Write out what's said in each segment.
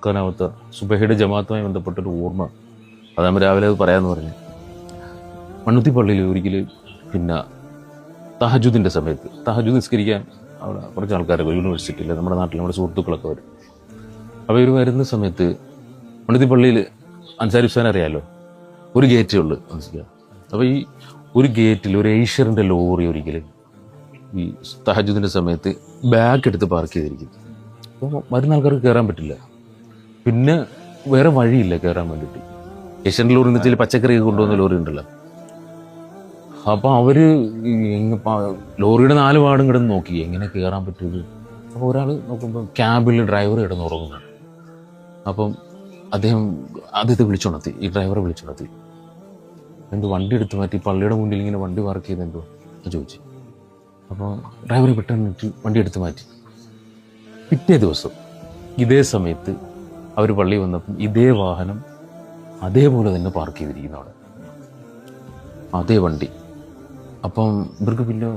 ക്കാനാവാത്ത സുബഹയുടെ ജമാഅത്തുമായി ബന്ധപ്പെട്ടൊരു ഓർമ്മ അതാകുമ്പോൾ രാവിലെ അത് പറയാമെന്ന് പറഞ്ഞു. മണ്ണുത്തി പള്ളിയിൽ ഒരിക്കൽ പിന്നെ തഹജുദിൻ്റെ സമയത്ത് തഹജുദ് നിസ്കരിക്കാൻ അവിടെ കുറച്ച് ആൾക്കാരൊക്കെ യൂണിവേഴ്സിറ്റിയിൽ നമ്മുടെ നാട്ടിൽ നമ്മുടെ സുഹൃത്തുക്കളൊക്കെ വരും. അപ്പോൾ ഇവർ വരുന്ന സമയത്ത് മണ്ണുത്തി പള്ളിയിൽ അൻസാരി ഉസ്താൻ അറിയാമല്ലോ, ഒരു ഗേറ്റേ ഉള്ളൂ മനസ്സിലാക്കുക. അപ്പോൾ ഈ ഒരു ഗേറ്റിൽ ഒരു ഏഷ്യറിൻ്റെ ലോറി ഒരിക്കൽ ഈ തഹജുദിൻ്റെ സമയത്ത് ബാഗ് എടുത്ത് പാർക്ക് ചെയ്തിരിക്കുന്നു. അപ്പോൾ വരുന്ന ആൾക്കാർക്ക് കയറാൻ പറ്റില്ല, പിന്നെ വേറെ വഴിയില്ല കയറാൻ വേണ്ടിയിട്ട്. ഏഷ്യൻ്റെ ലോറി എന്ന് വെച്ചാൽ പച്ചക്കറിയൊക്കെ കൊണ്ടുവന്ന ലോറി ഉണ്ടല്ലോ. അപ്പോൾ അവർ ലോറിയുടെ 4 വാർഡും കിടന്ന് നോക്കി എങ്ങനെ കയറാൻ പറ്റുള്ളൂ. അപ്പോൾ ഒരാൾ നോക്കുമ്പോൾ ക്യാബിൽ ഡ്രൈവർ കിടന്ന് ഉറങ്ങുന്നു. അപ്പം അദ്ദേഹത്തെ വിളിച്ചുണർത്തി, ഈ ഡ്രൈവറെ വിളിച്ചുണർത്തി. എന്ത് വണ്ടി എടുത്ത് മാറ്റി പള്ളിയുടെ മുന്നിൽ ഇങ്ങനെ വണ്ടി പാർക്ക് ചെയ്ത് എന്തോ ചോദിച്ചു. അപ്പോൾ ഡ്രൈവറെ പെട്ടെന്ന് വണ്ടി എടുത്ത് മാറ്റി. പിറ്റേ ദിവസം ഇതേ സമയത്ത് അവർ പള്ളി വന്നപ്പം ഇതേ വാഹനം അതേപോലെ തന്നെ പാർക്ക് ചെയ്തിരിക്കുന്നു അവിടെ, അതേ വണ്ടി. അപ്പം ഇവർക്ക് പിന്നെ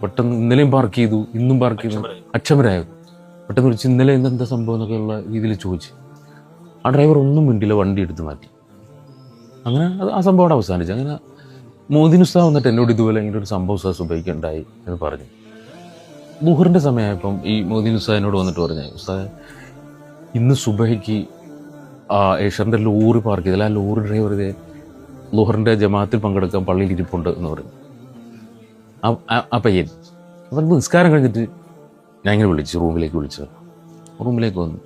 പെട്ടെന്ന് ഇന്നലെയും പാർക്ക് ചെയ്തു, ഇന്നും പാർക്ക് ചെയ്തു, അക്ഷമരായത്. പെട്ടെന്ന് വിളിച്ച് ഇന്നലെ എന്താ സംഭവം എന്നൊക്കെയുള്ള രീതിയിൽ ചോദിച്ചു. ആ ഡ്രൈവർ ഒന്നും മിണ്ടില്ല, വണ്ടി എടുത്ത് മാറ്റി. അങ്ങനെ ആ സംഭവം അവിടെ അവസാനിച്ചു. അങ്ങനെ മോദിൻ ഉസ്താദ് വന്നിട്ട് എന്നോട് ഇതുപോലെ ഇങ്ങനെ ഒരു സംഭവം ഉസ്താദ് സുബൈക്കുണ്ടായി എന്ന് പറഞ്ഞു. ദുഹറിൻ്റെ സമയമായപ്പം ഈ മോദിൻ ഉസ്താദ് എന്നോട് വന്നിട്ട് പറഞ്ഞു, ഉസ്താദ് ഇന്ന് സുബൈക്ക് ഏഷ്യറിൻ്റെ ലോറി പാർക്ക് ചെയ്തില്ല, ആ ലോറി ഡ്രൈവർ ഇതേ ലുഹറിൻ്റെ ജമാഅത്തിൽ പങ്കെടുക്കാൻ പള്ളിയിൽ ഇരിപ്പുണ്ട് എന്ന് പറഞ്ഞു. ആ പയ്യൻ അപ്പം നിസ്കാരം കഴിഞ്ഞിട്ട് ഞാൻ ഇങ്ങനെ വിളിച്ചു, റൂമിലേക്ക് വന്നു.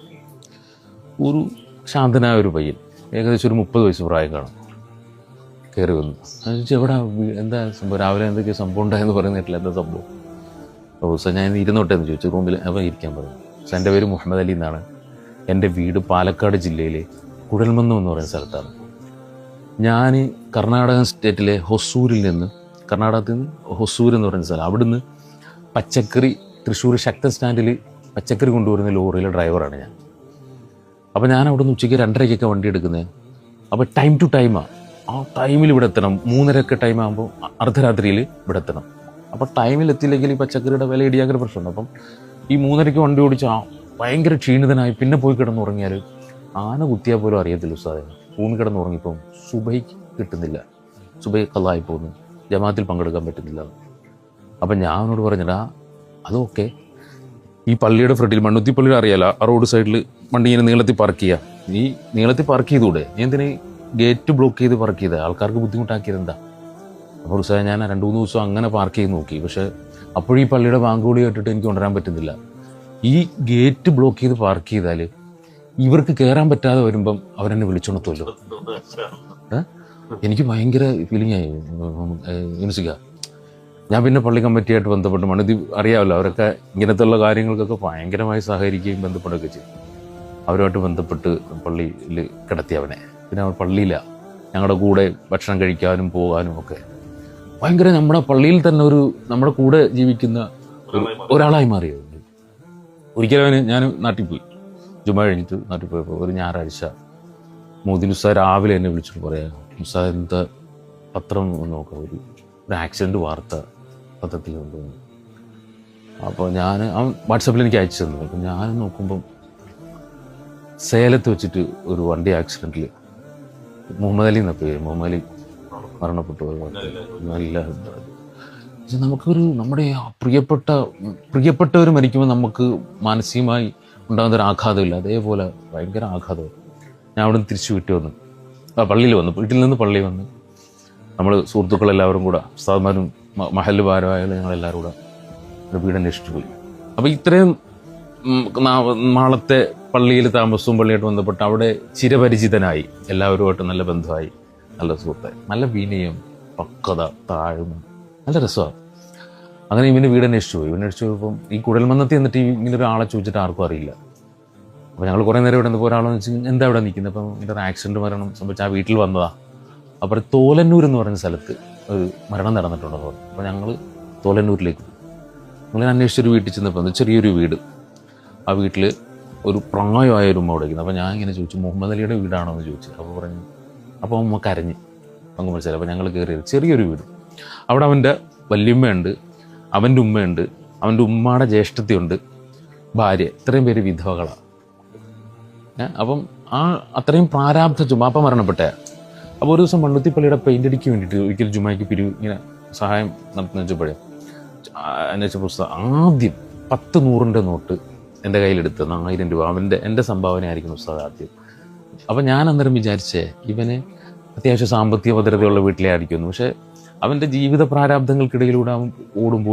ഒരു ശാന്തനായ ഒരു പയ്യൻ, ഏകദേശം ഒരു 30 വയസ്സ് പ്രായം കാണും, കയറി വന്നു. എവിടെ എന്താ സംഭവം, രാവിലെ എന്തൊക്കെയോ സംഭവം ഉണ്ടായെന്ന് പറയുന്നിട്ടില്ല, എന്താ സംഭവം? അപ്പോൾ ഉസ്താദ് ഞാൻ ഇരുന്നോട്ടെ എന്ന് ചോദിച്ചു റൂമിൽ. അപ്പോൾ ഇരിക്കാൻ പറഞ്ഞു. എൻ്റെ പേര് മുഹമ്മദ് അലി എന്നാണ്, എൻ്റെ വീട് പാലക്കാട് ജില്ലയിലെ കുഴൽമന്നം എന്ന് പറയുന്ന സ്ഥലത്താണ്. ഞാൻ കർണാടക സ്റ്റേറ്റിലെ ഹൊസൂരിൽ നിന്ന്, കർണാടകത്തിൽ നിന്ന് ഹൊസൂർ എന്ന് പറയുന്ന സ്ഥലം, അവിടുന്ന് പച്ചക്കറി തൃശ്ശൂർ ശക്തൻ സ്റ്റാൻഡിൽ പച്ചക്കറി കൊണ്ടുവരുന്ന ലോറിയിലെ ഡ്രൈവറാണ് ഞാൻ. അപ്പോൾ ഞാൻ അവിടെ നിന്ന് ഉച്ചയ്ക്ക് 2:30 വണ്ടി എടുക്കുന്നത്. അപ്പോൾ ടൈം ടു ടൈമാണ്, ആ ടൈമിൽ ഇവിടെ എത്തണം. 3:30 ടൈം ആകുമ്പോൾ അർദ്ധരാത്രിയിൽ ഇവിടെ എത്തണം. അപ്പോൾ ടൈമിൽ എത്തിയില്ലെങ്കിൽ ഈ പച്ചക്കറിയുടെ വില ഇടിയാക്കൊരു പ്രശ്നമുണ്ട്. അപ്പം ഈ 3:30 വണ്ടി ഓടിച്ച് ഭയങ്കര ക്ഷീണിതനായി പിന്നെ പോയി കിടന്നുറങ്ങിയാൽ ആന കുത്തിയാൽ പോലും അറിയത്തില്ല ഉസ്താദെ. ഭൂമി കിടന്നുറങ്ങിപ്പം സുബൈക്ക് കിട്ടുന്നില്ല, സുബൈ കള്ളായി പോകുന്നു, ജമാഅത്തിൽ പങ്കെടുക്കാൻ പറ്റുന്നില്ല. അപ്പം ഞാൻ അവനോട് പറഞ്ഞിടാ അതൊക്കെ ഈ പള്ളിയുടെ ഫ്രണ്ടിൽ, മണ്ണുത്തി പള്ളിയുടെ അറിയാലോ, ആ റോഡ് സൈഡിൽ വണ്ടി ഇങ്ങനെ നീളത്തിൽ പാർക്ക് ചെയ്യുക. നീ നീളത്തിൽ പാർക്ക് ചെയ്തുകൂടെ? നീ എന്തിന് ഗേറ്റ് ബ്ലോക്ക് ചെയ്ത് പാർക്ക് ചെയ്തത്? ആൾക്കാർക്ക് ബുദ്ധിമുട്ടാക്കിയത് എന്താ? അപ്പോൾ ഉസ്താദെ ഞാൻ 2-3 ദിവസം അങ്ങനെ പാർക്ക് ചെയ്ത് നോക്കി, പക്ഷേ അപ്പോഴും ഈ പള്ളിയുടെ ബാങ്കുവിളി കേട്ടിട്ട് എനിക്ക് കൊണ്ടുവരാൻ പറ്റുന്നില്ല. ഈ ഗേറ്റ് ബ്ലോക്ക് ചെയ്ത് പാർക്ക് ചെയ്താൽ ഇവർക്ക് കയറാൻ പറ്റാതെ വരുമ്പം അവരെന്നെ വിളിച്ചുണർത്തുമല്ലോ. എനിക്ക് ഭയങ്കര ഫീലിംഗ് ആയി യൂനിസിക്ക. ഞാൻ പിന്നെ പള്ളി കമ്മിറ്റിയായിട്ട് ബന്ധപ്പെട്ട്, മണ്ണുത്തി അറിയാമല്ലോ, അവരൊക്കെ ഇങ്ങനത്തുള്ള കാര്യങ്ങൾക്കൊക്കെ ഭയങ്കരമായി സഹകരിക്കുകയും ബന്ധപ്പെടുകയൊക്കെ ചെയ്യും. അവരുമായിട്ട് ബന്ധപ്പെട്ട് പള്ളിയിൽ കിടത്തി അവനെ. പിന്നെ അവൻ പള്ളിയിലാണ് ഞങ്ങളുടെ കൂടെ ഭക്ഷണം കഴിക്കാനും പോകാനും ഒക്കെ ഭയങ്കര, നമ്മുടെ പള്ളിയിൽ തന്നെ ഒരു നമ്മുടെ കൂടെ ജീവിക്കുന്ന ഒരാളായി മാറിയത്. ഒരിക്കലും അവന്, ഞാൻ നാട്ടിൽ പോയി, ജുമ കഴിഞ്ഞിട്ട് നാട്ടിൽ പോയപ്പോൾ ഒരു ഞായറാഴ്ച മോദിൻ ഉസ്താദ് രാവിലെ എന്നെ വിളിച്ചിട്ട് പറയാം, ഉസ്താദ് എന്താ പത്രം നോക്കാം, ഒരു ആക്സിഡൻറ്റ് വാർത്ത പത്രത്തിൽ കൊണ്ടുവന്നു. അപ്പോൾ അവൻ വാട്സാപ്പിൽ എനിക്ക് അയച്ചു തന്നു. അപ്പം ഞാൻ നോക്കുമ്പം സേലത്ത് വെച്ചിട്ട് ഒരു വണ്ടി ആക്സിഡൻറ്റിൽ മുഹമ്മദ് അലി എന്ന പേര്, മുഹമ്മദ് അലി മരണപ്പെട്ടു. നല്ല നമുക്കൊരു, നമ്മുടെ പ്രിയപ്പെട്ടവർ മരിക്കുമ്പോൾ നമുക്ക് മാനസികമായി ഉണ്ടാകുന്ന ഒരു ആഘാതമില്ല, അതേപോലെ ഭയങ്കര ആഘാതം. ഞാൻ അവിടെ നിന്ന് തിരിച്ചു വിട്ടു വന്നു, പള്ളിയിൽ വന്നു, വീട്ടിൽ നിന്ന് പള്ളിയിൽ വന്ന് നമ്മൾ സുഹൃത്തുക്കളെല്ലാവരും കൂടെ, ഉസ്താദ്മാരും മഹല്ല് ഭാരവാഹികളും ഞങ്ങളെല്ലാവരും കൂടെ ഒരു വീട് അന്വേഷിച്ചു പോയി. അപ്പോൾ ഇത്രയും നാളത്തെ പള്ളിയിൽ താമസവും പള്ളിയായിട്ട് ബന്ധപ്പെട്ട് അവിടെ ചിരപരിചിതനായി, എല്ലാവരുമായിട്ട് നല്ല ബന്ധമായി, നല്ല സുഹൃത്തായി, നല്ല വിനയം, പക്വത, താഴ്മ, നല്ല രസമാണ്. അങ്ങനെ ഇവന് വീട് അന്വേഷിച്ചു പോയപ്പം ഈ കുഴൽമന്നത്തിൽ എന്നിട്ട് ഇങ്ങനെ ഒരാളെ ചോദിച്ചിട്ട് ആർക്കും അറിയില്ല. അപ്പോൾ ഞങ്ങൾ കുറേ നേരം ഇവിടെ നിന്നപ്പോൾ ഒരാളെന്ന് വെച്ചാൽ എന്താ ഇവിടെ നിൽക്കുന്നത്? അപ്പം ഇങ്ങനെ ഒരു ആക്സിഡൻറ്റ് മരണം സംഭവിച്ച് ആ വീട്ടിൽ വന്നതാ. അപ്പോൾ തോലന്നൂർ എന്ന് പറയുന്ന സ്ഥലത്ത് ഒരു മരണം നടന്നിട്ടുണ്ടെന്ന് പറഞ്ഞു. അപ്പോൾ ഞങ്ങൾ തോലന്നൂരിലേക്ക് അങ്ങനെ അന്വേഷിച്ചൊരു വീട്ടിൽ ചെന്നപ്പോൾ ചെറിയൊരു വീട്, ആ വീട്ടിൽ ഒരു പ്രായമായ ഒരു ഉമ്മ കൊടുക്കുന്നത്. അപ്പോൾ ഞാൻ ഇങ്ങനെ ചോദിച്ചു, മുഹമ്മദ് അലിയുടെ വീടാണോ എന്ന് ചോദിച്ചു. അപ്പോൾ പറഞ്ഞു, അപ്പോൾ ഉമ്മ കരഞ്ഞ് അങ്ങ് മനസ്സിലായി. അപ്പോൾ ഞങ്ങൾ കയറിയത് ചെറിയൊരു വീട്, അവിടെ അവൻ്റെ വല്യമ്മയുണ്ട്, അവൻ്റെ ഉമ്മയുണ്ട്, അവൻ്റെ ഉമ്മയുടെ ജ്യേഷ്ഠത്തിയുണ്ട്, ഭാര്യ, ഇത്രയും പേര് വിധവകളാണ്. അപ്പം അത്രയും പ്രാരാബ്ധ ജുമാപ്പ മരണപ്പെട്ട. അപ്പോൾ ഒരു ദിവസം മണ്ണുത്തിപ്പള്ളിയുടെ പെയിൻ്റ് അടിക്ക് വേണ്ടിയിട്ട് ഒരിക്കലും ജുമായ്ക്ക് ഇങ്ങനെ സഹായം നടത്തുന്ന വെച്ചപ്പോഴേ എന്നു വെച്ച പുസ്തകം ആദ്യം 10-100 നോട്ട് എൻ്റെ കയ്യിലെടുത്ത് 1000 രൂപ എൻ്റെ സംഭാവന ആയിരിക്കും ഉസ്താദ് ആദ്യം. അപ്പം ഞാൻ അന്നേരം വിചാരിച്ചേ ഇവന് അത്യാവശ്യം സാമ്പത്തിക ഭദ്രതയുള്ള വീട്ടിലെ ആയിരിക്കുമെന്ന്. പക്ഷേ അവൻ്റെ ജീവിത പ്രാരാബ്ദങ്ങൾക്കിടയിലൂടെ അവൻ ഓടുമ്പോൾ